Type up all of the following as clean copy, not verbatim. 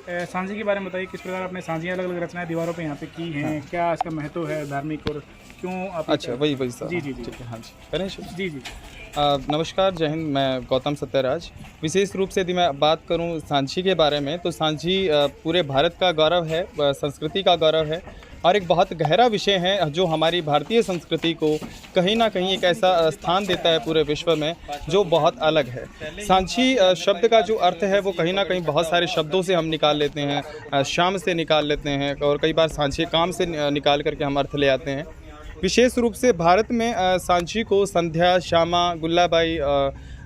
सांझी के बारे में बताइए, किस प्रकार आपने सांझियाँ अलग अलग रचनाएं दीवारों पे यहाँ पे की हैं। हाँ। क्या इसका महत्व है धार्मिक, और क्यों आप? अच्छा, वही सर। जी जी जी, ठीक है, हाँ जी, करें शुरू। जी जी। नमस्कार, जय हिंद। मैं गौतम सत्यराज। विशेष रूप से यदि मैं बात करूं सांची के बारे में, तो सांची पूरे भारत का गौरव है, संस्कृति का गौरव है, और एक बहुत गहरा विषय है जो हमारी भारतीय संस्कृति को कहीं ना कहीं एक ऐसा स्थान देता है पूरे विश्व में जो बहुत अलग है। सांची शब्द का जो अर्थ है वो कहीं ना कहीं बहुत सारे शब्दों से हम निकाल लेते हैं, शाम से निकाल लेते हैं, और कई बार सांची काम से निकाल करके हम अर्थ ले आते हैं। विशेष रूप से भारत में सांची को संध्या, श्यामा, गुल्लाबाई,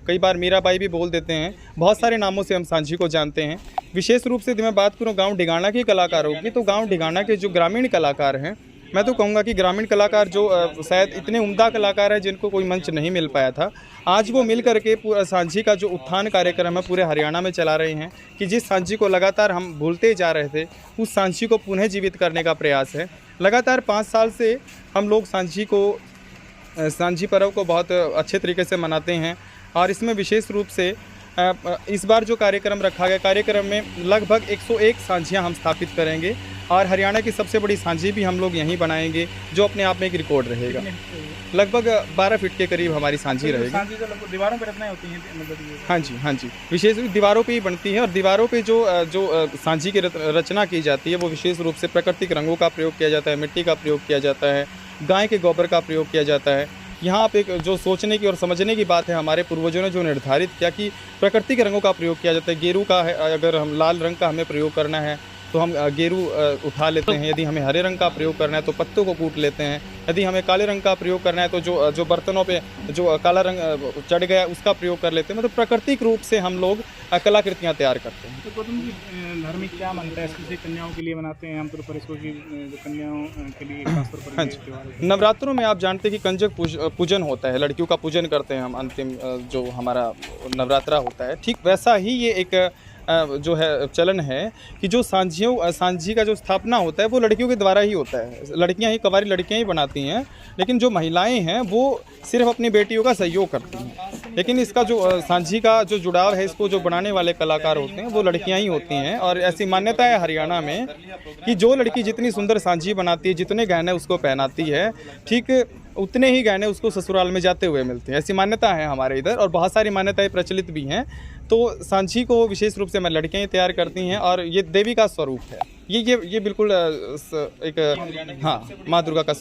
कई बार मीराबाई भी बोल देते हैं। बहुत सारे नामों से हम सांची को जानते हैं। विशेष रूप से यदि मैं बात करूं गांव ढिगाना के कलाकारों की, तो गांव ढिगाना के जो ग्रामीण कलाकार हैं, मैं तो कहूँगा कि ग्रामीण कलाकार जो शायद इतने उम्दा कलाकार हैं जिनको कोई मंच नहीं मिल पाया था, आज वो मिल करके पूरा सांची का जो उत्थान कार्यक्रम है पूरे हरियाणा में चला रहे हैं, कि जिस सांची को लगातार हम भूलते जा रहे थे, उस सांची को पुनः जीवित करने का प्रयास है। लगातार 5 साल से हम लोग सांची पर्व को बहुत अच्छे तरीके से मनाते हैं, और इसमें विशेष रूप से इस बार जो कार्यक्रम रखा गया, कार्यक्रम में लगभग 101 सांझियाँ हम स्थापित करेंगे, और हरियाणा की सबसे बड़ी सांझी भी हम लोग यहीं बनाएंगे, जो अपने आप में एक रिकॉर्ड रहेगा। लगभग 12 फीट के करीब हमारी सांझी रहेगी। सांझी तो लगभग दीवारों पर रचनाएं होती हैं, मतलब ये? हाँ जी, विशेष रूप दीवारों पे ही बनती है, और दीवारों पे जो सांझी की रचना की जाती है वो विशेष रूप से प्राकृतिक रंगों का प्रयोग किया जाता है, मिट्टी का प्रयोग किया जाता है, गाय के गोबर का प्रयोग किया जाता है। यहाँ आप एक जो सोचने की और समझने की बात है, हमारे पूर्वजों ने जो निर्धारित किया कि प्राकृतिक रंगों का प्रयोग किया जाता है। गेरू का है, अगर हम लाल रंग का हमें प्रयोग करना है तो हम गेरू उठा लेते हैं। यदि हमें हरे रंग का प्रयोग करना है तो पत्तों को कूट लेते हैं। यदि हमें काले रंग का प्रयोग करना है तो जो बर्तनों पे जो काला रंग चढ़ गया उसका प्रयोग कर लेते हैं। मतलब प्राकृतिक रूप से हम लोग कलाकृतियाँ तैयार करते हैं। तो गौतम जी, धर्मिक क्या मानता है इसको? कन्याओं के लिए बनाते हैं आमतौर पर इसको, कि कन्याओं के लिए खासतौर पर? हाँ जी, नवरात्रों में आप जानते हैं कि कंजक पूजन होता है, लड़कियों का पूजन करते हैं हम। अंतिम जो हमारा नवरात्रा होता है, ठीक वैसा ही ये एक जो है चलन है कि जो सांझी का जो स्थापना होता है वो लड़कियों के द्वारा ही होता है। लड़कियां ही, कवारी लड़कियां ही बनाती हैं, लेकिन जो महिलाएं हैं वो सिर्फ अपनी बेटियों का सहयोग करती हैं। लेकिन इसका जो सांझी का जो जुड़ाव है, इसको जो बनाने वाले कलाकार होते हैं वो लड़कियां ही होती हैं। और ऐसी मान्यता है हरियाणा में कि जो लड़की जितनी सुंदर सांझी बनाती है, जितने गहने उसको पहनाती है, ठीक उतने ही गहने उसको ससुराल में जाते हुए मिलते हैं। ऐसी मान्यता है हमारे इधर, और बहुत सारी मान्यताएं प्रचलित भी हैं। तो सांझी को विशेष रूप से लड़कियां ही तैयार करती हैं, और ये देवी का स्वरूप है। ये बिल्कुल एक, हाँ, माँ दुर्गा का